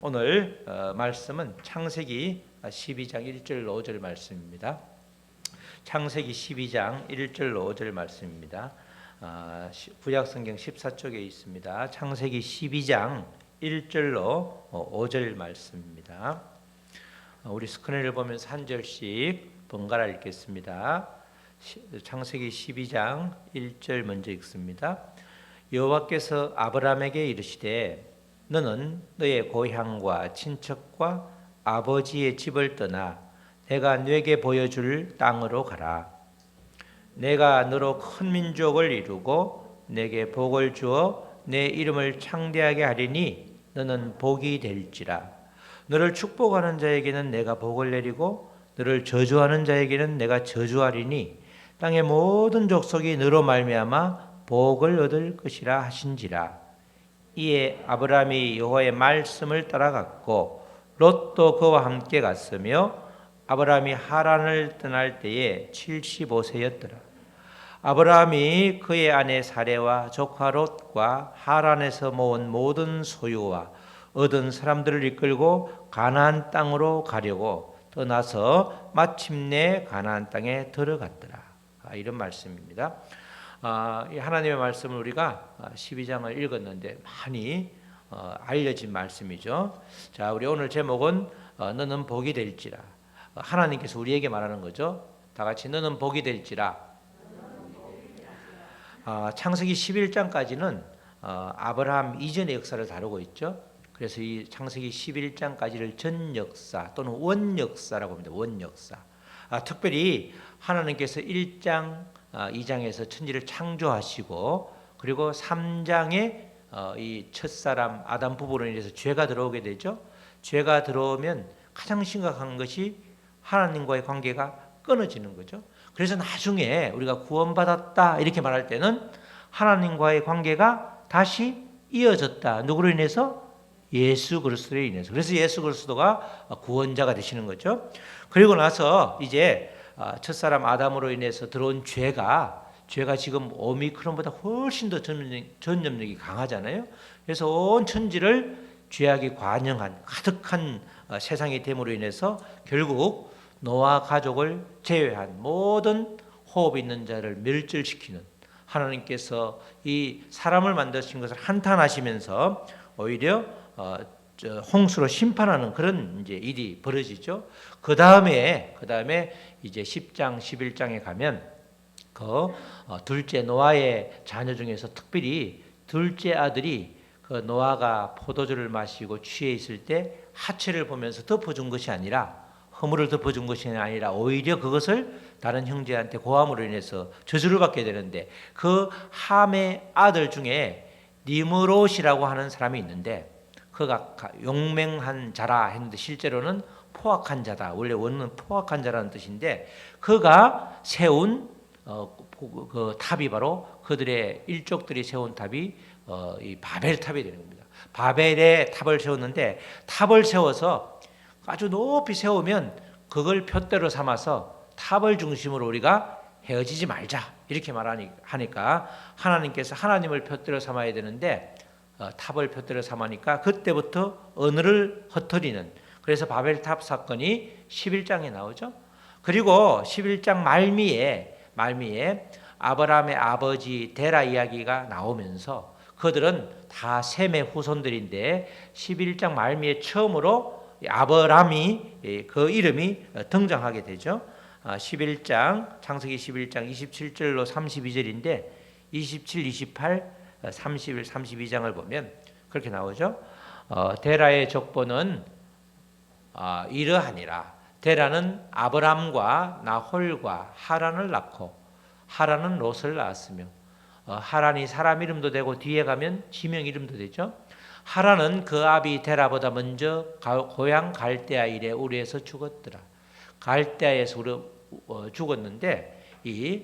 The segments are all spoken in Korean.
오늘 말씀은 창세기 12장 1절 5절 말씀입니다. 창세기 12장 1절 5절 말씀입니다. 구약성경 14쪽에 있습니다. 창세기 12장 1절로 5절 말씀입니다. 우리 스크린을 보면서 한 절씩 번갈아 읽겠습니다. 창세기 12장 1절 먼저 읽습니다. 여호와께서 아브라함에게 이르시되 너는 너의 고향과 친척과 아버지의 집을 떠나 내가 네게 보여줄 땅으로 가라. 내가 너로 큰 민족을 이루고 내게 복을 주어 내 이름을 창대하게 하리니 너는 복이 될지라. 너를 축복하는 자에게는 내가 복을 내리고 너를 저주하는 자에게는 내가 저주하리니 땅의 모든 족속이 너로 말미암아 복을 얻을 것이라 하신지라. 이에 아브라함이 여호와의 말씀을 따라갔고 롯도 그와 함께 갔으며 아브라함이 하란을 떠날 때에 75세였더라. 아브라함이 그의 아내 사레와 조카 롯과 하란에서 모은 모든 소유와 얻은 사람들을 이끌고 가나안 땅으로 가려고 떠나서 마침내 가나안 땅에 들어갔더라. 이런 말씀입니다. 하나님의 말씀을 우리가 12장을 읽었는데 많이 알려진 말씀이죠. 자, 우리 오늘 제목은 너는 복이 될지라. 하나님께서 우리에게 말하는 거죠. 다 같이 너는 복이 될지라. 창세기 11장까지는 아브라함 이전의 역사를 다루고 있죠. 그래서 이 창세기 11장까지를 전 역사 또는 원 역사라고 합니다. 원 역사. 특별히 하나님께서 1장 2장에서 천지를 창조하시고 그리고 3장에 이 첫사람 아담 부부로 인해서 죄가 들어오게 되죠. 죄가 들어오면 가장 심각한 것이 하나님과의 관계가 끊어지는 거죠. 그래서 나중에 우리가 구원받았다 이렇게 말할 때는 하나님과의 관계가 다시 이어졌다. 누구로 인해서? 예수 그리스도로 인해서. 그래서 예수 그리스도가 구원자가 되시는 거죠. 그리고 나서 이제 첫사람 아담으로 인해서 들어온 죄가 지금 오미크론보다 훨씬 더 전염력이 강하잖아요. 그래서 온 천지를 죄악이 관영한 가득한 세상이 됨으로 인해서 결국 노아 가족을 제외한 모든 호흡 있는 자를 멸절시키는 하나님께서 이 사람을 만드신 것을 한탄하시면서 오히려 홍수로 심판하는 그런 이제 일이 벌어지죠. 그 다음에 이제 10장, 11장에 가면 그 둘째 노아의 자녀 중에서 특별히 둘째 아들이 그 노아가 포도주를 마시고 취해 있을 때 하체를 보면서 덮어준 것이 아니라 허물을 덮어준 것이 아니라 오히려 그것을 다른 형제한테 고함으로 인해서 저주를 받게 되는데 그 함의 아들 중에 니므롯이라고 하는 사람이 있는데 그가 용맹한 자라 했는데 실제로는 포악한 자다. 원래 원어는 포악한 자라는 뜻인데 그가 세운 그 탑이 바로 그들의 일족들이 세운 탑이 이 바벨 탑이 되는 겁니다. 바벨의 탑을 세웠는데 탑을 세워서 아주 높이 세우면 그걸 푯대로 삼아서 탑을 중심으로 우리가 헤어지지 말자 이렇게 말하니까 하나님께서 하나님을 푯대로 삼아야 되는데 탑을 푯대로 삼으니까 그때부터 언어를 흩어리는 그래서 바벨탑 사건이 11장에 나오죠. 그리고 11장 말미에 아브라함의 아버지 데라 이야기가 나오면서 그들은 다 셈의 후손들인데 11장 말미에 처음으로 아브라함이 그 이름이 등장하게 되죠. 11장 창세기 11장 27절로 32절인데 27, 28, 31, 32장을 보면 그렇게 나오죠. 데라의 족보는 이러하니라. 데라는 아브람과 나홀과 하란을 낳고 하란은 롯을 낳았으며 하란이 사람 이름도 되고 뒤에 가면 지명 이름도 되죠. 하란은 그 아비 데라보다 먼저 고향 갈대아 일에 우리에서 죽었더라. 갈대아에서 죽었는데 이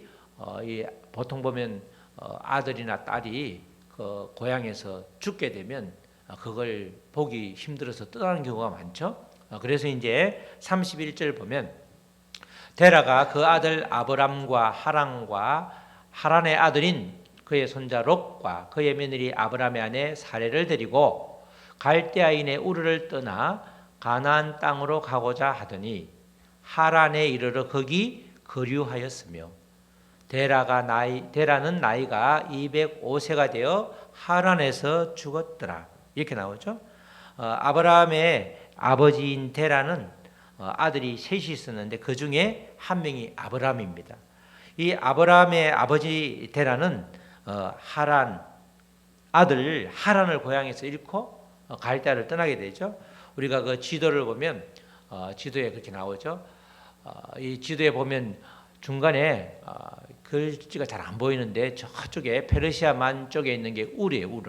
보통 보면 아들이나 딸이 그 고향에서 죽게 되면 그걸 보기 힘들어서 떠나는 경우가 많죠. 그래서 이제 31절 보면 데라가 그 아들 아브람과 하란과 하란의 아들인 그의 손자 롯과 그의 며느리 아브람의 아내 사레를 데리고 갈대아인의 우르를 떠나 가나안 땅으로 가고자 하더니 하란에 이르러 거기 거류하였으며 데라는 나이가 205세가 되어 하란에서 죽었더라. 이렇게 나오죠. 아브라함의 아버지인 데라는 아들이 셋이 있었는데 그 중에 한 명이 아브라함입니다. 이 아브라함의 아버지 데라는 하란 아들 하란을 고향에서 잃고 갈대아를 떠나게 되죠. 우리가 그 지도를 보면 지도에 그렇게 나오죠. 이 지도에 보면 중간에 글씨가 잘 안 보이는데 저쪽에 페르시아만 쪽에 있는 게 우르예요.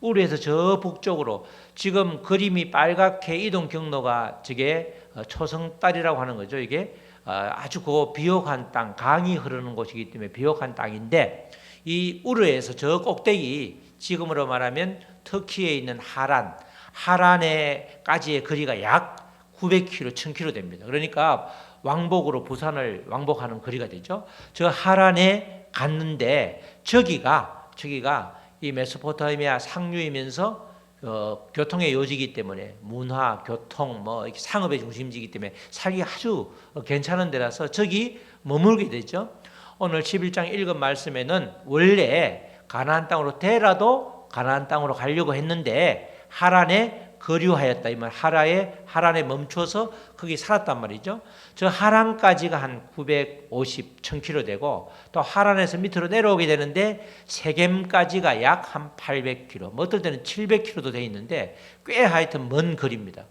우르에서 저 북쪽으로 지금 그림이 빨갛게 이동 경로가 저게 초성달이라고 하는 거죠. 이게 아주 그 비옥한 땅, 강이 흐르는 곳이기 때문에 비옥한 땅인데 이 우르에서 저 꼭대기 지금으로 말하면 터키에 있는 하란에까지의 거리가 약 900km, 1000km 됩니다. 그러니까 왕복으로 부산을 왕복하는 거리가 되죠. 저 하란에 갔는데 저기가 이 메소포타미아 상류이면서 교통의 요지이기 때문에 문화, 교통, 이렇게 상업의 중심지이기 때문에 살기 아주 괜찮은 데라서 저기 머물게 되죠. 오늘 11장 읽은 말씀에는 원래 가나안 땅으로 데라도 가나안 땅으로 가려고 했는데 하란에 거류하였다. 이 말 하란에 멈춰서 거기 살았단 말이죠. 저 하란까지가 한 950, 1000km 되고 또 하란에서 밑으로 내려오게 되는데 세겜까지가 약 한 800km, 어떨 때는 700km도 돼 있는데 꽤 하여튼 먼 거리입니다.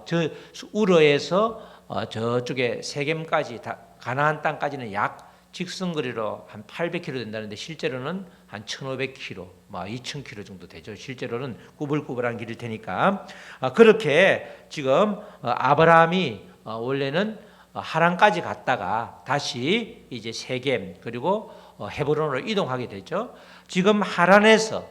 저 우르에서 저쪽에 세겜까지 가나안 땅까지는 약 직선거리로 한 800km 된다는데 실제로는 한 1500km, 2000km 정도 되죠. 실제로는 꾸불꾸불한 길일 테니까 그렇게 지금 아브라함이 원래는 하란까지 갔다가 다시 이제 세겜 그리고 헤브론으로 이동하게 되죠. 지금 하란에서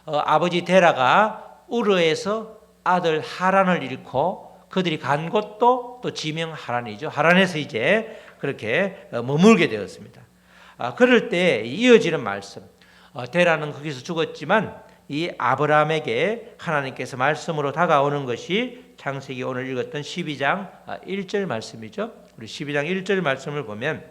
아버지 데라가 우르에서 아들 하란을 잃고 그들이 간 곳도 또 지명 하란이죠. 하란에서 이제 그렇게 머물게 되었습니다. 그럴 때 이어지는 말씀, 데라는 거기서 죽었지만 이 아브라함에게 하나님께서 말씀으로 다가오는 것이 창세기 오늘 읽었던 12장 1절 말씀이죠. 우리 12장 1절 말씀을 보면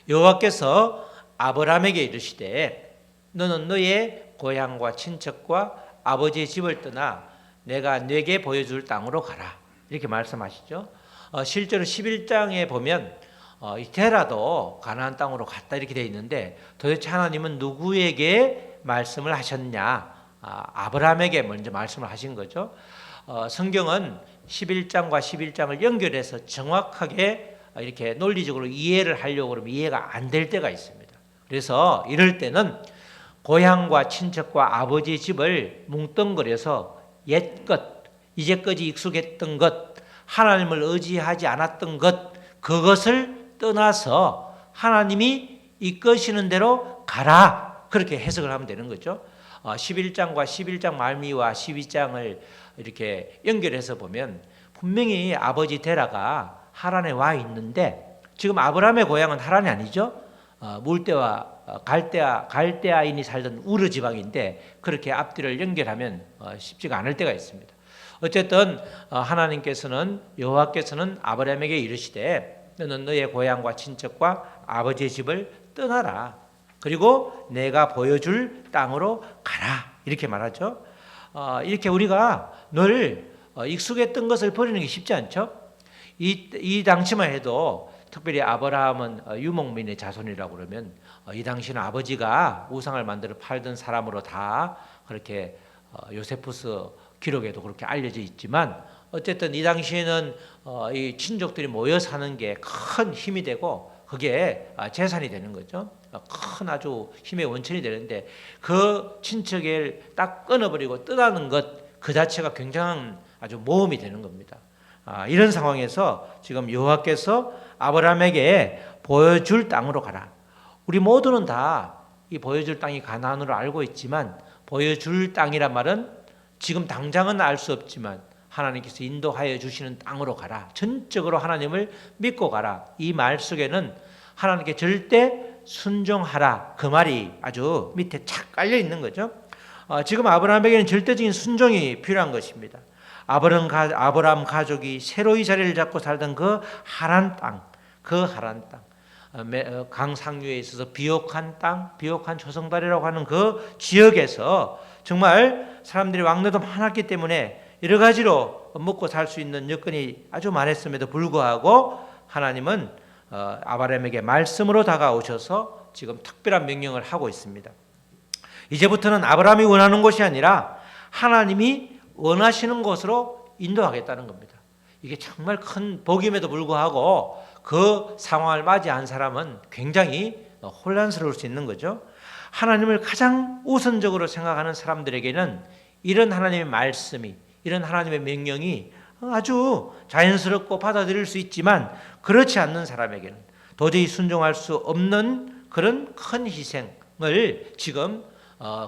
여호와께서 아브라함에게 이르시되 너는 너의 고향과 친척과 아버지의 집을 떠나 내가 네게 보여줄 땅으로 가라. 이렇게 말씀하시죠. 실제로 11장에 보면 데라도 가나안 땅으로 갔다 이렇게 되어 있는데 도대체 하나님은 누구에게 말씀을 하셨냐? 아브라함에게 먼저 말씀을 하신 거죠. 성경은 11장과 11장을 연결해서 정확하게 이렇게 논리적으로 이해를 하려고 그러면 이해가 안 될 때가 있습니다. 그래서 이럴 때는 고향과 친척과 아버지의 집을 뭉뚱그려서 옛것, 이제까지 익숙했던 것, 하나님을 의지하지 않았던 것, 그것을 떠나서 하나님이 이끄시는 대로 가라. 그렇게 해석을 하면 되는 거죠. 11장과 11장 말미와 12장을 이렇게 연결해서 보면 분명히 아버지 데라가 하란에 와 있는데 지금 아브라함의 고향은 하란이 아니죠. 물대와 갈대아인이 살던 우르 지방인데 그렇게 앞뒤를 연결하면 쉽지가 않을 때가 있습니다. 어쨌든 하나님께서는 여호와께서는 아브라함에게 이르시되 너는 너의 고향과 친척과 아버지의 집을 떠나라. 그리고 내가 보여줄 땅으로 가라. 이렇게 말하죠. 이렇게 우리가 늘 익숙했던 것을 버리는 게 쉽지 않죠. 이 당시만 해도 특별히 아브라함은 유목민의 자손이라고 그러면 이 당시는 아버지가 우상을 만들어 팔던 사람으로 다 그렇게 요세푸스 기록에도 그렇게 알려져 있지만 어쨌든 이 당시에는 이 친족들이 모여 사는 게 큰 힘이 되고 그게 재산이 되는 거죠. 큰 아주 힘의 원천이 되는데 그 친척을 딱 끊어버리고 떠나는 것 그 자체가 굉장한 아주 모험이 되는 겁니다. 이런 상황에서 지금 여호와께서 아브라함에게 보여줄 땅으로 가라. 우리 모두는 다 이 보여줄 땅이 가나안으로 알고 있지만 보여줄 땅이란 말은 지금 당장은 알 수 없지만 하나님께서 인도하여 주시는 땅으로 가라. 전적으로 하나님을 믿고 가라. 이 말 속에는 하나님께 절대 순종하라. 그 말이 아주 밑에 착 깔려 있는 거죠. 지금 아브라함에게는 절대적인 순종이 필요한 것입니다. 아브라함 가족이 새로이 자리를 잡고 살던 그 하란 땅, 강 상류에 있어서 비옥한 땅, 비옥한 조성다리라고 하는 그 지역에서 정말 사람들이 왕래도 많았기 때문에 여러 가지로 먹고 살 수 있는 여건이 아주 많았음에도 불구하고 하나님은 아브라함에게 말씀으로 다가오셔서 지금 특별한 명령을 하고 있습니다. 이제부터는 아브라함이 원하는 곳이 아니라 하나님이 원하시는 곳으로 인도하겠다는 겁니다. 이게 정말 큰 복임에도 불구하고 그 상황을 맞이한 사람은 굉장히 혼란스러울 수 있는 거죠. 하나님을 가장 우선적으로 생각하는 사람들에게는 이런 하나님의 말씀이, 이런 하나님의 명령이 아주 자연스럽고 받아들일 수 있지만, 그렇지 않는 사람에게는 도저히 순종할 수 없는 그런 큰 희생을 지금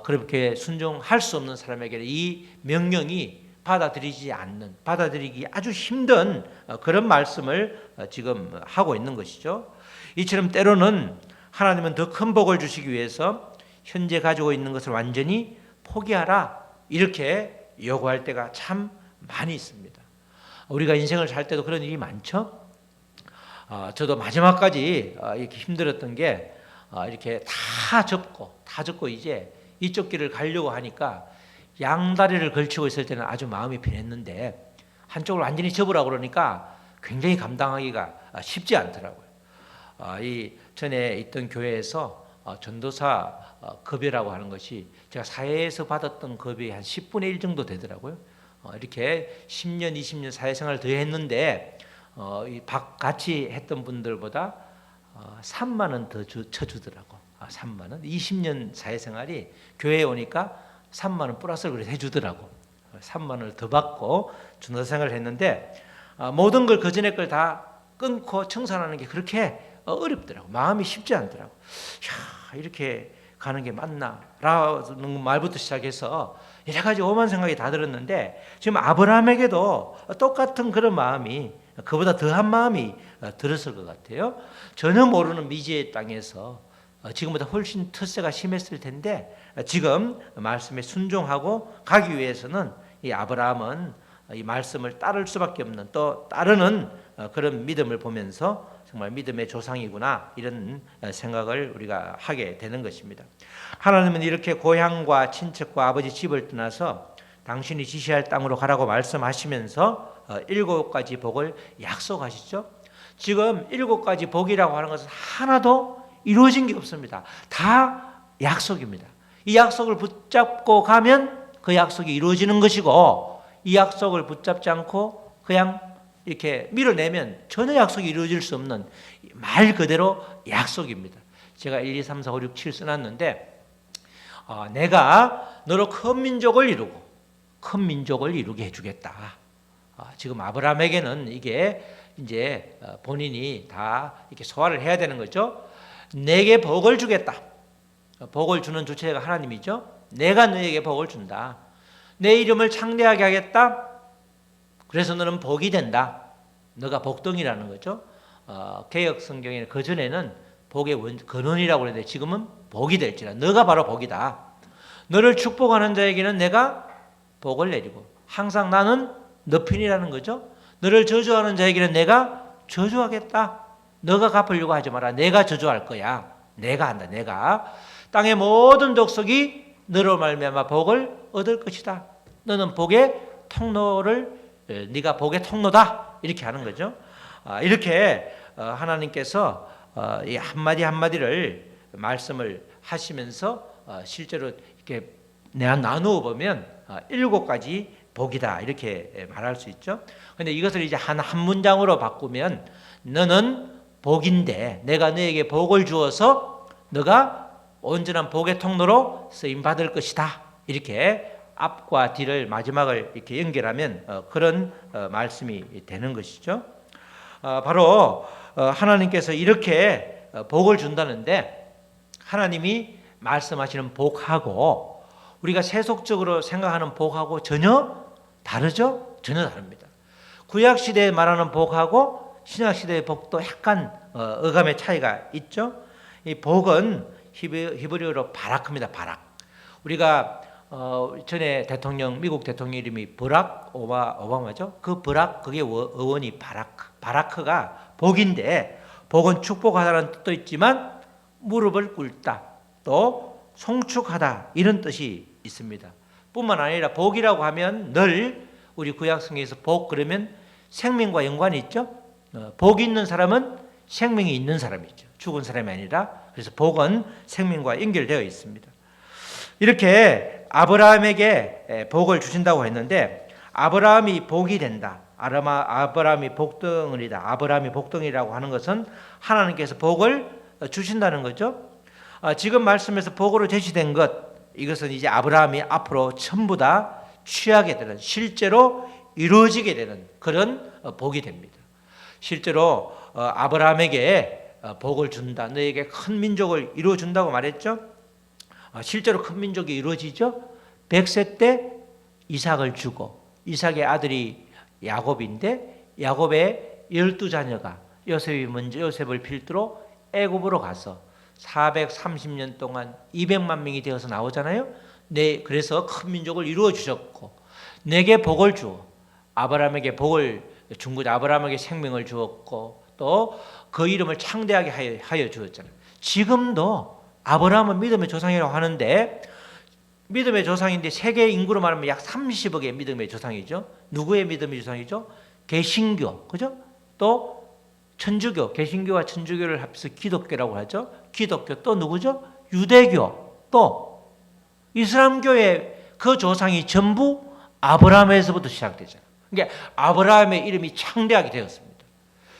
그렇게 순종할 수 없는 사람에게는 이 명령이 받아들이기 아주 힘든 그런 말씀을 지금 하고 있는 것이죠. 이처럼 때로는 하나님은 더 큰 복을 주시기 위해서 현재 가지고 있는 것을 완전히 포기하라, 이렇게 요구할 때가 참 많이 있습니다. 우리가 인생을 살 때도 그런 일이 많죠. 저도 마지막까지 이렇게 힘들었던 게 이렇게 다 접고 이제 이쪽 길을 가려고 하니까 양다리를 걸치고 있을 때는 아주 마음이 편했는데 한쪽을 완전히 접으라고 그러니까 굉장히 감당하기가 쉽지 않더라고요. 이 전에 있던 교회에서 전도사 급여라고 하는 것이 제가 사회에서 받았던 급여의 한 10분의 1 정도 되더라고요. 이렇게 10년, 20년 사회생활을 더 했는데 같이 했던 분들보다 3만 원 더 쳐주더라고. 3만 원. 20년 사회생활이 교회에 오니까 3만 원 플러스를 그래서 해주더라고. 3만 원을 더 받고 전도생활을 했는데 모든 걸 그전에 걸 다 끊고 청산하는 게 그렇게 어렵더라고. 마음이 쉽지 않더라고. 야, 이렇게 가는 게 맞나? 라는 말부터 시작해서 여러 가지 오만 생각이 다 들었는데, 지금 아브라함에게도 똑같은 그런 마음이, 그보다 더한 마음이 들었을 것 같아요. 전혀 모르는 미지의 땅에서 지금보다 훨씬 텃세가 심했을 텐데 지금 말씀에 순종하고 가기 위해서는 이 아브라함은 이 말씀을 따를 수밖에 없는, 또 따르는 그런 믿음을 보면서 정말 믿음의 조상이구나, 이런 생각을 우리가 하게 되는 것입니다. 하나님은 이렇게 고향과 친척과 아버지 집을 떠나서 당신이 지시할 땅으로 가라고 말씀하시면서 7가지 복을 약속하시죠. 지금 7가지 복이라고 하는 것은 하나도 이루어진 게 없습니다. 다 약속입니다. 이 약속을 붙잡고 가면 그 약속이 이루어지는 것이고, 이 약속을 붙잡지 않고 그냥 이렇게 밀어내면 전혀 약속이 이루어질 수 없는 말 그대로 약속입니다. 제가 1, 2, 3, 4, 5, 6, 7 써놨는데 내가 너로 큰 민족을 이루게 해주겠다. 지금 아브라함에게는 이게 이제 본인이 다 이렇게 소화를 해야 되는 거죠. 내게 복을 주겠다. 복을 주는 주체가 하나님이죠. 내가 너에게 복을 준다. 내 이름을 창대하게 하겠다. 그래서 너는 복이 된다. 너가 복덩이라는 거죠. 개역 성경에는 그 전에는 복의 근원이라고 그러는데 지금은 복이 될지라. 너가 바로 복이다. 너를 축복하는 자에게는 내가 복을 내리고, 항상 나는 너 편이라는 거죠. 너를 저주하는 자에게는 내가 저주하겠다. 너가 갚으려고 하지 마라. 내가 저주할 거야. 내가 한다. 내가 땅의 모든 족속이 너로 말미암아 복을 얻을 것이다. 너는 복의 통로를, 네가 복의 통로다. 이렇게 하는 거죠. 이렇게 하나님께서 이 한마디 한마디를 말씀을 하시면서 실제로 이렇게 나누어 보면 7가지 복이다, 이렇게 말할 수 있죠. 그런데 이것을 이제 한 문장으로 바꾸면 너는 복인데 내가 너에게 복을 주어서 너가 온전한 복의 통로로 쓰임 받을 것이다. 이렇게 앞과 뒤를, 마지막을 이렇게 연결하면 그런 말씀이 되는 것이죠. 바로 하나님께서 이렇게 복을 준다는데, 하나님이 말씀하시는 복하고 우리가 세속적으로 생각하는 복하고 전혀 다르죠? 전혀 다릅니다. 구약 시대에 말하는 복하고 신약 시대의 복도 약간 어감의 차이가 있죠. 이 복은 히브리어로 바락입니다. 바락. 우리가 전에 대통령 미국 대통령 이름이 버락 오바마죠. 그 버락 그게 어원이 바라크가 복인데 복은 축복하다는 뜻도 있지만 무릎을 꿇다 또 송축하다 이런 뜻이 있습니다. 뿐만 아니라 복이라고 하면 늘 우리 구약성경에서 복 그러면 생명과 연관이 있죠. 복이 있는 사람은 생명이 있는 사람이죠. 죽은 사람이 아니라. 그래서 복은 생명과 연결되어 있습니다. 이렇게 아브라함에게 복을 주신다고 했는데 아브라함이 복이 된다. 아브라함이 복덩이다. 아브라함이 복덩이라고 하는 것은 하나님께서 복을 주신다는 거죠. 지금 말씀에서 복으로 제시된 것 이것은 이제 아브라함이 앞으로 전부 다 취하게 되는 실제로 이루어지게 되는 그런 복이 됩니다. 실제로 아브라함에게 복을 준다. 너에게 큰 민족을 이루어 준다고 말했죠. 실제로 큰 민족이 이루어지죠. 100세 때 이삭을 주고 이삭의 아들이 야곱인데 야곱의 12자녀가 요셉이 먼저 요셉을 필두로 애굽으로 가서 430년 동안 200만 명이 되어서 나오잖아요. 그래서 큰 민족을 이루어 주셨고 내게 복을 주어 아브라함에게 복을 준 거죠. 아브라함에게 생명을 주었고 또 그 이름을 창대하게 하여 주었잖아요. 지금도 아브라함은 믿음의 조상이라고 하는데 믿음의 조상인데 세계 인구로 말하면 약 30억의 믿음의 조상이죠. 누구의 믿음의 조상이죠? 개신교, 그죠? 또 천주교, 개신교와 천주교를 합해서 기독교라고 하죠. 기독교 또 누구죠? 유대교 또 이슬람교의 그 조상이 전부 아브라함에서부터 시작되잖아요. 그러니까 아브라함의 이름이 창대하게 되었습니다.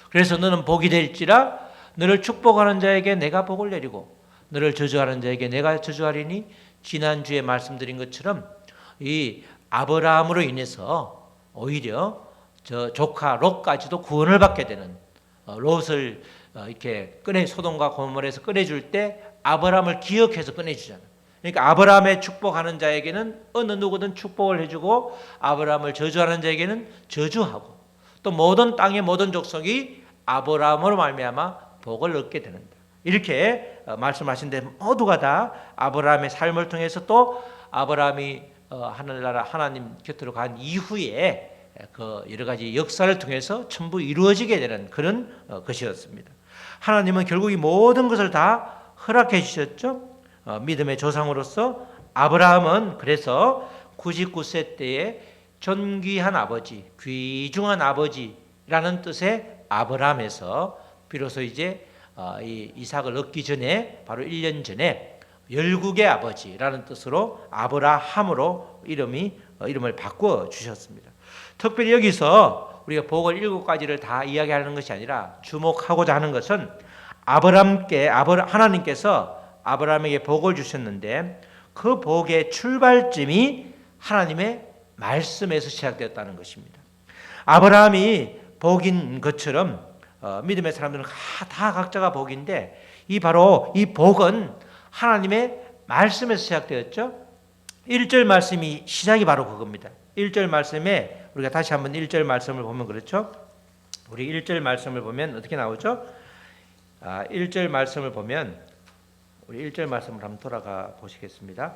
그래서 너는 복이 될지라 너를 축복하는 자에게 내가 복을 내리고 너를 저주하는 자에게 내가 저주하리니 지난주에 말씀드린 것처럼 이 아브라함으로 인해서 오히려 저 조카 롯까지도 구원을 받게 되는 롯을 이렇게 소돔과 고모라에서 꺼내줄 때 아브라함을 기억해서 꺼내주잖아요. 그러니까 아브라함의 축복하는 자에게는 어느 누구든 축복을 해주고 아브라함을 저주하는 자에게는 저주하고 또 모든 땅의 모든 족속이 아브라함으로 말미암아 복을 얻게 되는다. 이렇게 말씀하신데 모두가 다 아브라함의 삶을 통해서 또 아브라함이 하늘나라 하나님 곁으로 간 이후에 그 여러 가지 역사를 통해서 전부 이루어지게 되는 그런 것이었습니다. 하나님은 결국 이 모든 것을 다 허락해 주셨죠. 믿음의 조상으로서 아브라함은 그래서 99세 때에 존귀한 아버지, 귀중한 아버지라는 뜻의 아브라함에서 비로소 이제 이 이삭을 얻기 전에 바로 1년 전에 열국의 아버지라는 뜻으로 아브라함으로 이름을 바꾸어 주셨습니다. 특별히 여기서 우리가 복을 7가지를 다 이야기하는 것이 아니라 주목하고자 하는 것은 하나님께서 아브라함에게 복을 주셨는데 그 복의 출발점이 하나님의 말씀에서 시작되었다는 것입니다. 아브라함이 복인 것처럼 믿음의 사람들은 다 각자가 복인데 바로 이 복은 하나님의 말씀에서 시작되었죠. 1절 말씀이 시작이 바로 그겁니다. 1절 말씀에 우리가 다시 한번 1절 말씀을 보면 그렇죠. 우리 1절 말씀을 보면 어떻게 나오죠? 1절 말씀을 보면 우리 1절 말씀을 한번 돌아가 보시겠습니다.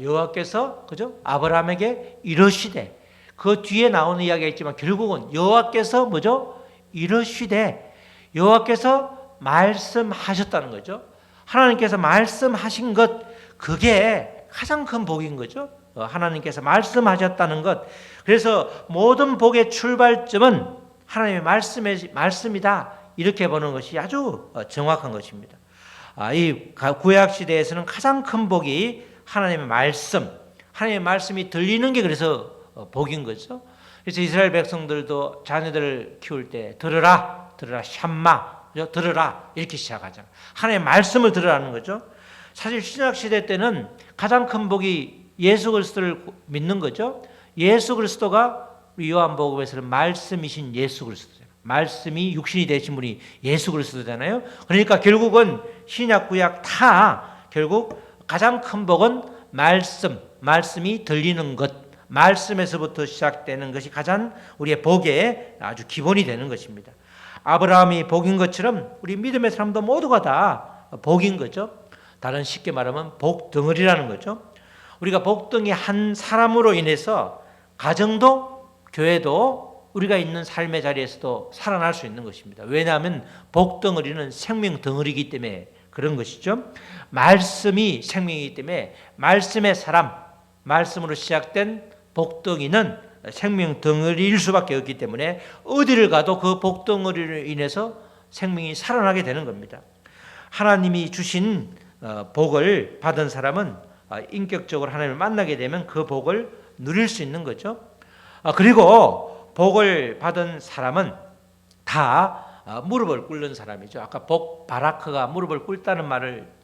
여호와께서 그죠? 아브라함에게 이르시되 그 뒤에 나오는 이야기가 있지만 결국은 여호와께서 뭐죠? 이르시되 여호와께서 말씀하셨다는 거죠. 하나님께서 말씀하신 것 그게 가장 큰 복인 거죠. 하나님께서 말씀하셨다는 것. 그래서 모든 복의 출발점은 하나님의 말씀이다. 이렇게 보는 것이 아주 정확한 것입니다. 이 구약 시대에서는 가장 큰 복이 하나님의 말씀, 하나님의 말씀이 들리는 게 그래서 복인 거죠. 그래서 이스라엘 백성들도 자녀들을 키울 때 들으라, 샴마, 들으라 이렇게 시작하잖아요. 하나님의 말씀을 들으라는 거죠. 사실 신약 시대 때는 가장 큰 복이 예수 그리스도를 믿는 거죠. 예수 그리스도가 우리 요한복음에서는 말씀이신 예수 그리스도잖아요. 말씀이 육신이 되신 분이 예수 그리스도잖아요. 그러니까 결국은 신약 구약 다 결국 가장 큰 복은 말씀이 들리는 것, 말씀에서부터 시작되는 것이 가장 우리의 복의 아주 기본이 되는 것입니다. 아브라함이 복인 것처럼 우리 믿음의 사람도 모두가 다 복인 거죠. 다른 쉽게 말하면 복덩어리라는 거죠. 우리가 복덩이 한 사람으로 인해서 가정도 교회도 우리가 있는 삶의 자리에서도 살아날 수 있는 것입니다. 왜냐하면 복덩어리는 생명 덩어리이기 때문에 그런 것이죠. 말씀이 생명이기 때문에 말씀의 사람, 말씀으로 시작된 복덩이는 생명 덩어리일 수밖에 없기 때문에 어디를 가도 그 복덩어리로 인해서 생명이 살아나게 되는 겁니다. 하나님이 주신 복을 받은 사람은 인격적으로 하나님을 만나게 되면 그 복을 누릴 수 있는 거죠. 그리고 복을 받은 사람은 다 무릎을 꿇는 사람이죠. 아까 복 바라크가 무릎을 꿇다는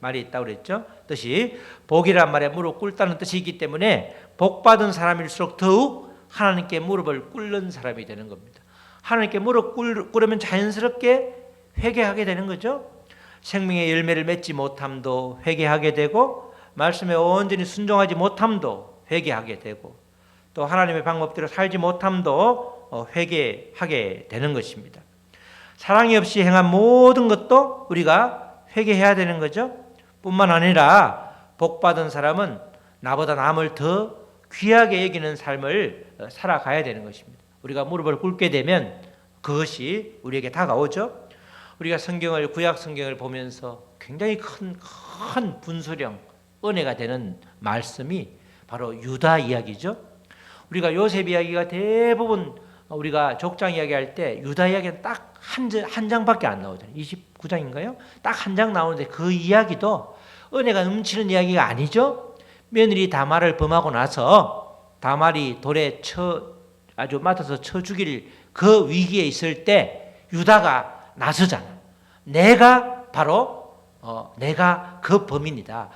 말이 있다고 그랬죠. 뜻이 복이란 말에 무릎 꿇다는 뜻이 있기 때문에 복 받은 사람일수록 더욱 하나님께 무릎을 꿇는 사람이 되는 겁니다. 하나님께 무릎 꿇으면 자연스럽게 회개하게 되는 거죠. 생명의 열매를 맺지 못함도 회개하게 되고 말씀에 온전히 순종하지 못함도 회개하게 되고 또 하나님의 방법대로 살지 못함도 회개하게 되는 것입니다. 사랑이 없이 행한 모든 것도 우리가 회개해야 되는 거죠. 뿐만 아니라 복받은 사람은 나보다 남을 더 귀하게 여기는 삶을 살아가야 되는 것입니다. 우리가 무릎을 꿇게 되면 그것이 우리에게 다가오죠. 우리가 구약 성경을 보면서 굉장히 큰 분수령, 은혜가 되는 말씀이 바로 유다 이야기죠. 우리가 요셉 이야기가 대부분 우리가 족장 이야기할 때 유다 이야기는 딱 한 장밖에 안 나오잖아요. 29장인가요? 딱 한 장 나오는데 그 이야기도 은혜가 넘치는 이야기가 아니죠. 며느리 다말을 범하고 나서 다말이 돌에 아주 맞아서 쳐 죽일 그 위기에 있을 때 유다가 나서잖아. 내가 그 범인이다.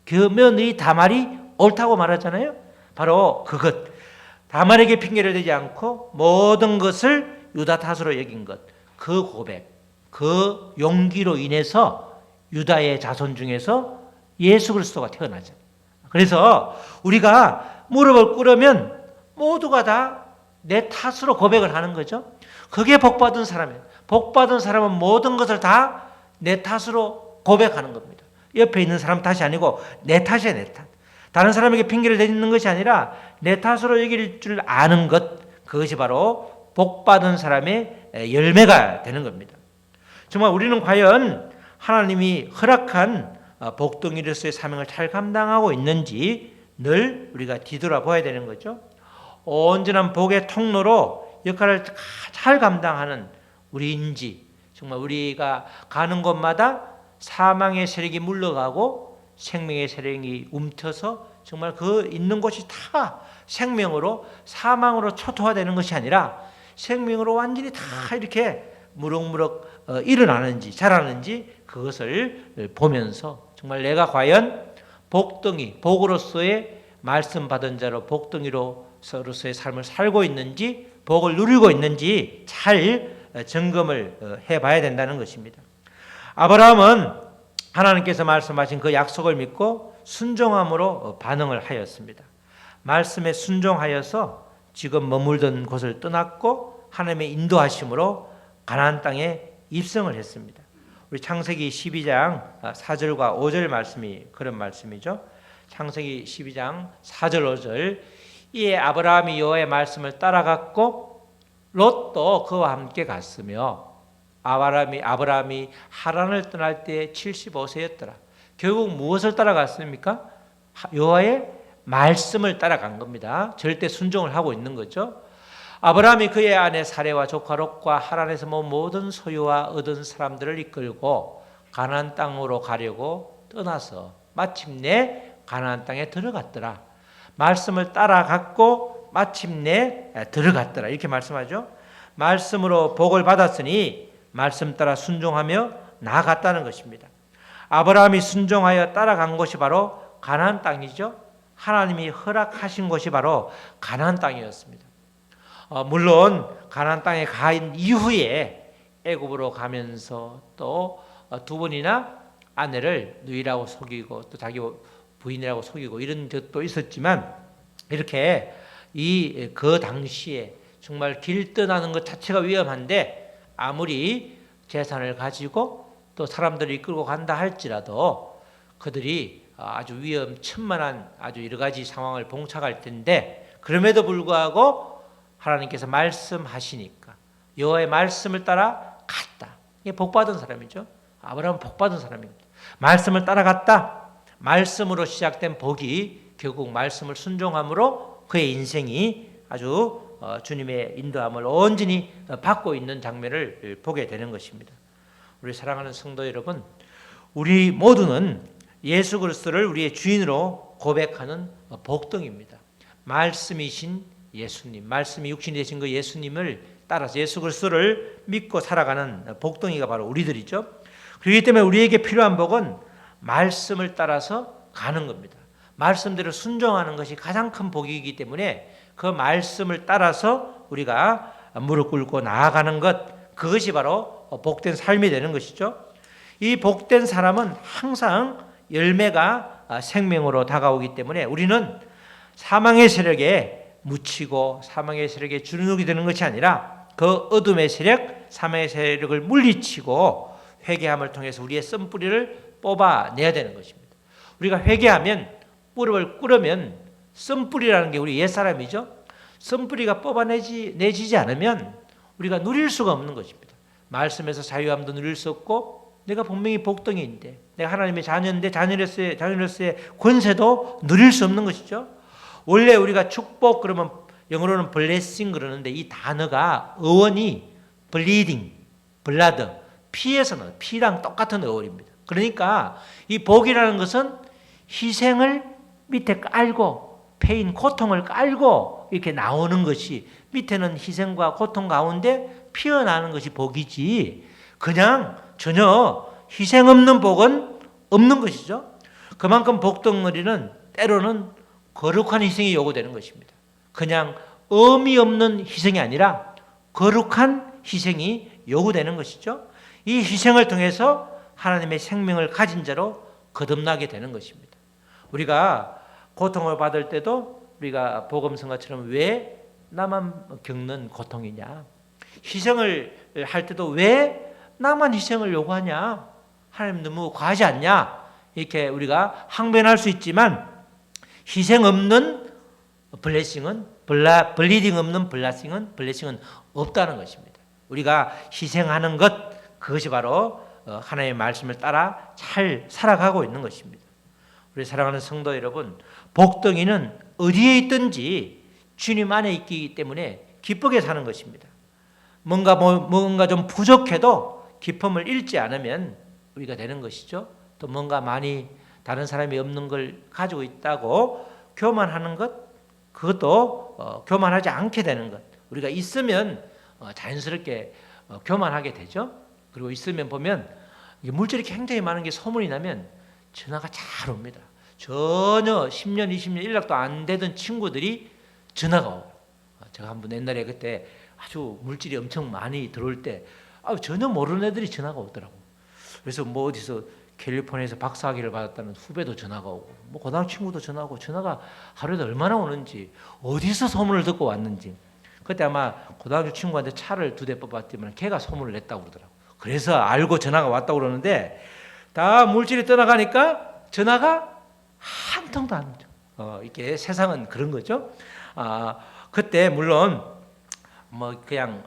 그 며느리 다말이 옳다고 말하잖아요. 바로 그것. 다말에게 핑계를 대지 않고 모든 것을 유다 탓으로 여긴 것. 그 고백, 그 용기로 인해서 유다의 자손 중에서 예수 그리스도가 태어나죠. 그래서 우리가 무릎을 꿇으면 모두가 다 내 탓으로 고백을 하는 거죠. 그게 복받은 사람이에요. 복받은 사람은 모든 것을 다 내 탓으로 고백하는 겁니다. 옆에 있는 사람 탓이 아니고 내 탓이야, 내 탓. 다른 사람에게 핑계를 대는 것이 아니라 내 탓으로 여길 줄 아는 것, 그것이 바로 복받은 사람의 열매가 되는 겁니다. 정말 우리는 과연 하나님이 허락한 복덩이로서의 사명을 잘 감당하고 있는지 늘 우리가 뒤돌아봐야 되는 거죠. 온전한 복의 통로로 역할을 잘 감당하는 우리인지, 정말 우리가 가는 곳마다 사망의 세력이 물러가고 생명의 세력이 움켜서 정말 그 있는 곳이 다 생명으로, 사망으로 초토화되는 것이 아니라 생명으로 완전히 다 이렇게 무럭무럭 일어나는지 자라는지 그것을 보면서 정말 내가 과연 복덩이, 복으로서의 말씀 받은 자로 복덩이로서의 삶을 살고 있는지, 복을 누리고 있는지 잘 점검을 해봐야 된다는 것입니다. 아브라함은 하나님께서 말씀하신 그 약속을 믿고 순종함으로 반응을 하였습니다. 말씀에 순종하여서 지금 머물던 곳을 떠났고 하나님의 인도하심으로 가나안 땅에 입성을 했습니다. 우리 창세기 12장 4절과 5절 말씀이 그런 말씀이죠. 창세기 12장 4절 5절 이에 아브라함이 여호와의 말씀을 따라갔고 롯도 그와 함께 갔으며 아브라함이 하란을 떠날 때 75세였더라. 결국 무엇을 따라갔습니까? 여호와의 말씀을 따라간 겁니다. 절대 순종을 하고 있는 거죠. 아브라함이 그의 아내 사레와 조카 롯과 하란에서 모든 소유와 얻은 사람들을 이끌고 가나안 땅으로 가려고 떠나서 마침내 가나안 땅에 들어갔더라. 말씀을 따라갔고 마침내 들어갔더라. 이렇게 말씀하죠. 말씀으로 복을 받았으니 말씀 따라 순종하며 나아갔다는 것입니다. 아브라함이 순종하여 따라간 곳이 바로 가나안 땅이죠. 하나님이 허락하신 곳이 바로 가나안 땅이었습니다. 물론 가나안 땅에 간 이후에 애굽으로 가면서 또 두 번이나 아내를 누이라고 속이고 또 자기 부인이라고 속이고 이런 적도 있었지만 이렇게 그 당시에 정말 길 떠나는 것 자체가 위험한데 아무리 재산을 가지고 또 사람들을 이끌고 간다 할지라도 그들이 아주 위험천만한 아주 여러 가지 상황을 봉착할 텐데 그럼에도 불구하고 하나님께서 말씀하시니까 여호와의 말씀을 따라 갔다. 이게 복받은 사람이죠. 아브라함은 복받은 사람입니다. 말씀을 따라갔다. 말씀으로 시작된 복이 결국 말씀을 순종함으로 그의 인생이 아주 주님의 인도함을 온전히 받고 있는 장면을 보게 되는 것입니다. 우리 사랑하는 성도 여러분, 우리 모두는 예수 그리스도를 우리의 주인으로 고백하는 복덩이입니다. 말씀이신 예수님, 말씀이 육신이 되신 그 예수님을 따라서 예수 그리스도를 믿고 살아가는 복덩이가 바로 우리들이죠. 그렇기 때문에 우리에게 필요한 복은 말씀을 따라서 가는 겁니다. 말씀대로 순종하는 것이 가장 큰 복이기 때문에 그 말씀을 따라서 우리가 무릎 꿇고 나아가는 것, 그것이 바로 복된 삶이 되는 것이죠. 이 복된 사람은 항상 열매가 생명으로 다가오기 때문에 우리는 사망의 세력에 묻히고 사망의 세력에 주눅이 되는 것이 아니라 그 어둠의 세력, 사망의 세력을 물리치고 회개함을 통해서 우리의 쓴뿌리를 뽑아내야 되는 것입니다. 우리가 회개하면 무릎을 꿇으면 쓴뿌리라는 게 우리 옛사람이죠. 쓴뿌리가 뽑아내지지 않으면 우리가 누릴 수가 없는 것입니다. 말씀에서 자유함도 누릴 수 없고 내가 분명히 복덩이인데 내가 하나님의 자녀인데 자녀로서의 권세도 누릴 수 없는 것이죠. 원래 우리가 축복 그러면 영어로는 blessing 그러는데 이 단어가 어원이 bleeding, blood, 피에서는 피랑 똑같은 어원입니다. 그러니까 이 복이라는 것은 희생을 밑에 깔고 페인, 고통을 깔고 이렇게 나오는 것이 밑에는 희생과 고통 가운데 피어나는 것이 복이지 그냥 전혀 희생 없는 복은 없는 것이죠. 그만큼 복덩어리는 때로는 거룩한 희생이 요구되는 것입니다. 그냥 의미 없는 희생이 아니라 거룩한 희생이 요구되는 것이죠. 이 희생을 통해서 하나님의 생명을 가진 자로 거듭나게 되는 것입니다. 우리가 고통을 받을 때도 우리가 복음성가처럼 왜 나만 겪는 고통이냐, 희생을 할 때도 왜 나만 희생을 요구하냐, 하나님 너무 과하지 않냐, 이렇게 우리가 항변할 수 있지만 희생 없는 블레싱은 블리딩 없는 블레싱은 없다는 것입니다. 우리가 희생하는 것, 그것이 바로 하나님의 말씀을 따라 잘 살아가고 있는 것입니다. 우리 사랑하는 성도 여러분, 복덩이는 어디에 있든지 주님 안에 있기 때문에 기쁘게 사는 것입니다. 뭔가 좀 부족해도 기쁨을 잃지 않으면 우리가 되는 것이죠. 또 뭔가 많이 다른 사람이 없는 걸 가지고 있다고 교만하는 것, 그것도 교만하지 않게 되는 것. 우리가 있으면 자연스럽게 교만하게 되죠. 그리고 있으면 보면 물질이 굉장히 많은 게 소문이 나면 전화가 잘 옵니다. 전혀 10년, 20년 연락도 안 되던 친구들이 전화가 오고, 제가 한번 옛날에 그때 아주 물질이 엄청 많이 들어올 때 전혀 모르는 애들이 전화가 오더라고. 그래서 뭐 어디서 캘리포니아에서 박사학위를 받았다는 후배도 전화가 오고, 뭐 고등학교 친구도 전화가 전화가 하루에 얼마나 오는지, 어디서 소문을 듣고 왔는지. 그때 아마 고등학교 친구한테 차를 2대 뽑았지만 걔가 소문을 냈다고 그러더라고. 그래서 알고 전화가 왔다고 그러는데, 다 물질이 떠나가니까 전화가 한 통도 안 오죠. 이게 세상은 그런 거죠. 그때 물론 뭐 그냥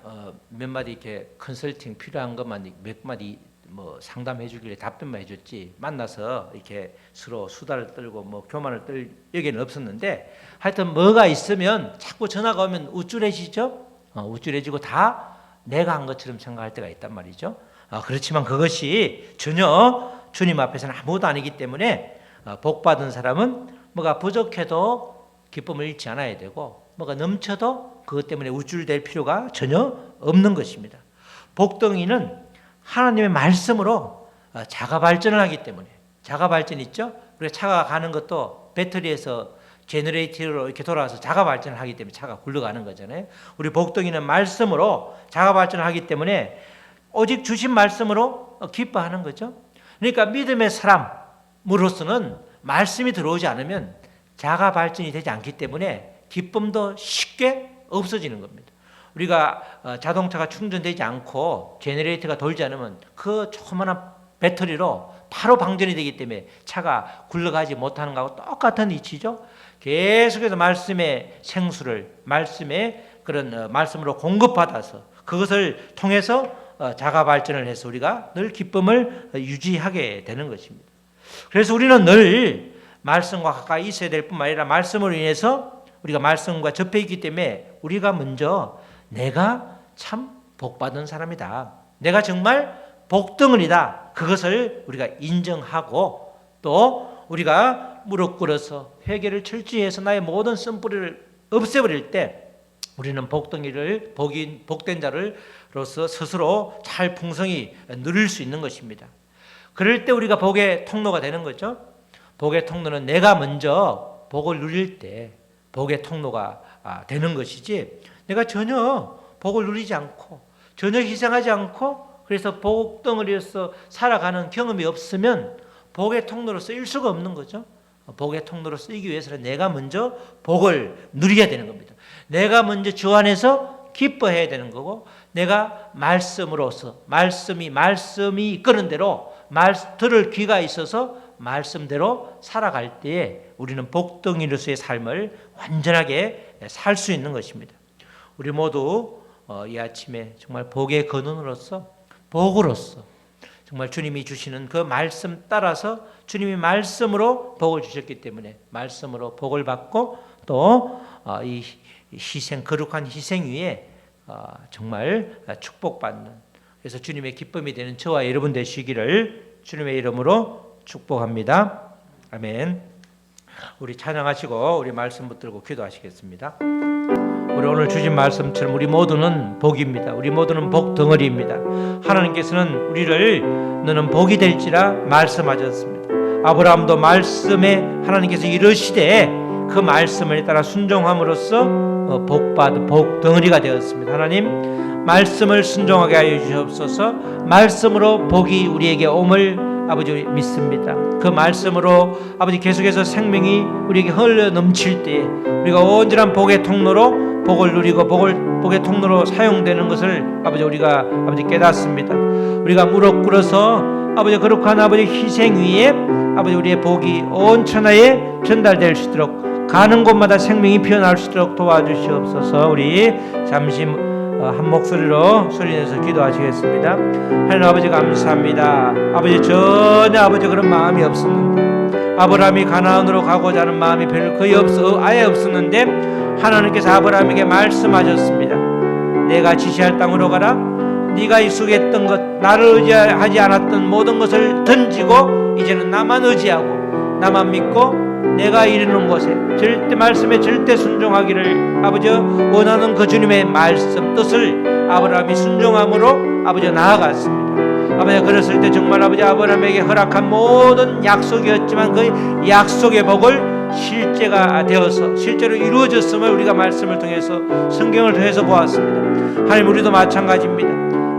몇 마디 이렇게 컨설팅 필요한 것만 몇 마디 뭐 상담해 주길래 답변만 해줬지, 만나서 이렇게 서로 수다를 떨고 뭐 교만을 떨 여기는 없었는데, 하여튼 뭐가 있으면 자꾸 전화가 오면 우쭐해지죠. 우쭐해지고 다 내가 한 것처럼 생각할 때가 있단 말이죠. 그렇지만 그것이 전혀 주님 앞에서는 아무것도 아니기 때문에 복 받은 사람은 뭐가 부족해도 기쁨을 잃지 않아야 되고, 뭐가 넘쳐도 그것 때문에 우쭐댈 필요가 전혀 없는 것입니다. 복덩이는 하나님의 말씀으로 자가 발전을 하기 때문에, 자가 발전 있죠? 우리가 차가 가는 것도 배터리에서 제너레이터로 이렇게 돌아와서 자가 발전을 하기 때문에 차가 굴러가는 거잖아요. 우리 복덩이는 말씀으로 자가 발전을 하기 때문에 오직 주신 말씀으로 기뻐하는 거죠. 그러니까 믿음의 사람으로서는 말씀이 들어오지 않으면 자가 발전이 되지 않기 때문에 기쁨도 쉽게 없어지는 겁니다. 우리가 자동차가 충전되지 않고 제너레이터가 돌지 않으면 그 조그마한 배터리로 바로 방전이 되기 때문에 차가 굴러가지 못하는 것하고 똑같은 이치죠. 계속해서 말씀의 생수를 말씀의 그런 말씀으로 공급받아서 그것을 통해서 자가 발전을 해서 우리가 늘 기쁨을 유지하게 되는 것입니다. 그래서 우리는 늘 말씀과 가까이 있어야 될 뿐만 아니라 말씀으로 인해서 우리가 말씀과 접해 있기 때문에 우리가 먼저 내가 참 복받은 사람이다. 내가 정말 복덩어리다. 그것을 우리가 인정하고 또 우리가 무릎 꿇어서 회개를 철저히 해서 나의 모든 쓴뿌리를 없애버릴 때 우리는 복덩이를 복된 자로서 스스로 잘 풍성히 누릴 수 있는 것입니다. 그럴 때 우리가 복의 통로가 되는 거죠. 복의 통로는 내가 먼저 복을 누릴 때 복의 통로가 되는 것이지 내가 전혀 복을 누리지 않고 전혀 희생하지 않고 그래서 복덩어리로서 살아가는 경험이 없으면 복의 통로로 쓰일 수가 없는 거죠. 복의 통로로 쓰이기 위해서는 내가 먼저 복을 누려야 되는 겁니다. 내가 먼저 주 안에서 기뻐해야 되는 거고 내가 말씀으로서 말씀이 이끄는 대로 들을 귀가 있어서 말씀대로 살아갈 때에 우리는 복덩이로서의 삶을 완전하게 살 수 있는 것입니다. 우리 모두 이 아침에 정말 복의 근원으로서 복으로서 정말 주님이 주시는 그 말씀 따라서 주님이 말씀으로 복을 주셨기 때문에 말씀으로 복을 받고 또 이 희생 거룩한 희생 위에 정말 축복받는 그래서 주님의 기쁨이 되는 저와 여러분 되시기를 주님의 이름으로 축복합니다. 아멘. 우리 찬양하시고 우리 말씀 붙들고 기도하시겠습니다. 우리 오늘 주신 말씀처럼 우리 모두는 복입니다. 우리 모두는 복 덩어리입니다. 하나님께서는 우리를 너는 복이 될지라 말씀하셨습니다. 아브라함도 말씀에 하나님께서 이르시되 그 말씀을 따라 순종함으로써 복받은 복 덩어리가 되었습니다. 하나님 말씀을 순종하게 하여 주시옵소서. 말씀으로 복이 우리에게 옴을 아버지 믿습니다. 그 말씀으로 아버지 계속해서 생명이 우리에게 흘러 넘칠 때에 우리가 온전한 복의 통로로 복을 누리고 복의 통로로 사용되는 것을 아버지 우리가 아버지 깨닫습니다. 우리가 무릎 꿇어서 아버지 거룩한 아버지 희생 위에 아버지 우리의 복이 온 천하에 전달될 수 있도록 가는 곳마다 생명이 피어날 수 있도록 도와주시옵소서. 우리 잠시 한 목소리로 소리내서 기도하시겠습니다. 하나님 아버지 감사합니다. 아버지 전혀 아버지 그런 마음이 없었는데 아브라함이 가나안으로 가고자 하는 마음이 별로 거의 아예 없었는데 하나님께서 아브라함에게 말씀하셨습니다. 내가 지시할 땅으로 가라. 네가 익숙했던 것 나를 의지하지 않았던 모든 것을 던지고 이제는 나만 의지하고 나만 믿고 내가 이르는 곳에 절대 말씀에 절대 순종하기를 아버지 원하는 그 주님의 말씀 뜻을 아브라함이 순종함으로 아버지 나아갔습니다. 아버지 그랬을 때 정말 아버지 아브라함에게 허락한 모든 약속이었지만 그 약속의 복을 실제가 되어서 실제로 이루어졌음을 우리가 말씀을 통해서 성경을 통해서 보았습니다. 하나님 우리도 마찬가지입니다.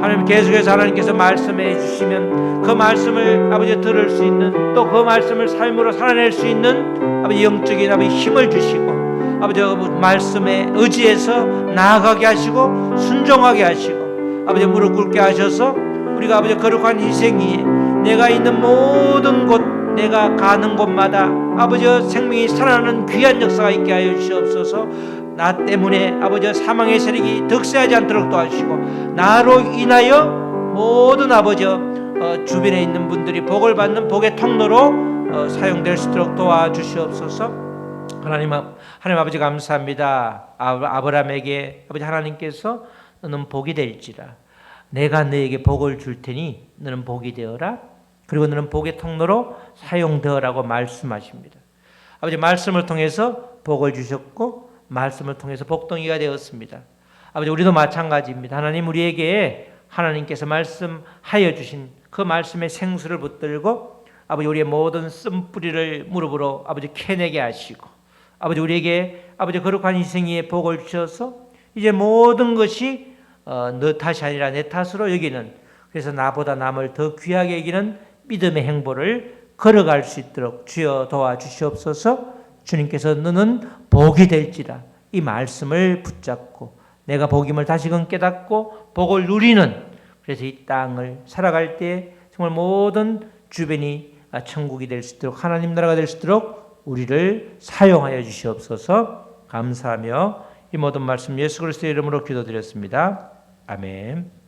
하나님 계속해서 하나님께서 말씀해 주시면 그 말씀을 아버지 들을 수 있는 또 그 말씀을 삶으로 살아낼 수 있는 아버지 영적인 아버지 힘을 주시고 아버지 말씀에 의지해서 나아가게 하시고 순종하게 하시고 아버지 무릎 꿇게 하셔서 우리가 아버지 거룩한 희생이 내가 있는 모든 곳 내가 가는 곳마다 아버지 생명이 살아나는 귀한 역사가 있게 하여 주시옵소서. 나 때문에 아버지 사망의 세력이 득세하지 않도록 도와주시고 나로 인하여 모든 아버지 주변에 있는 분들이 복을 받는 복의 통로로 사용될 수 있도록 도와주시옵소서. 하나님 아버지 감사합니다. 아브라함에게 아버지 하나님께서 너는 복이 될지라 내가 너에게 복을 줄 테니 너는 복이 되어라. 그리고 너는 복의 통로로 사용되어라고 말씀하십니다. 아버지 말씀을 통해서 복을 주셨고 말씀을 통해서 복덩이가 되었습니다. 아버지 우리도 마찬가지입니다. 하나님 우리에게 하나님께서 말씀하여 주신 그 말씀의 생수를 붙들고 아버지 우리의 모든 쓴뿌리를 무릎으로 아버지 캐내게 하시고 아버지 우리에게 아버지 거룩한 희생의 복을 주셔서 이제 모든 것이 너 탓이 아니라 내 탓으로 여기는 그래서 나보다 남을 더 귀하게 여기는 믿음의 행보를 걸어갈 수 있도록 주여 도와주시옵소서. 주님께서 너는 복이 될지라 이 말씀을 붙잡고 내가 복임을 다시금 깨닫고 복을 누리는 그래서 이 땅을 살아갈 때 정말 모든 주변이 천국이 될 수 있도록 하나님 나라가 될 수 있도록 우리를 사용하여 주시옵소서. 감사하며 이 모든 말씀 예수 그리스도의 이름으로 기도드렸습니다. 아멘.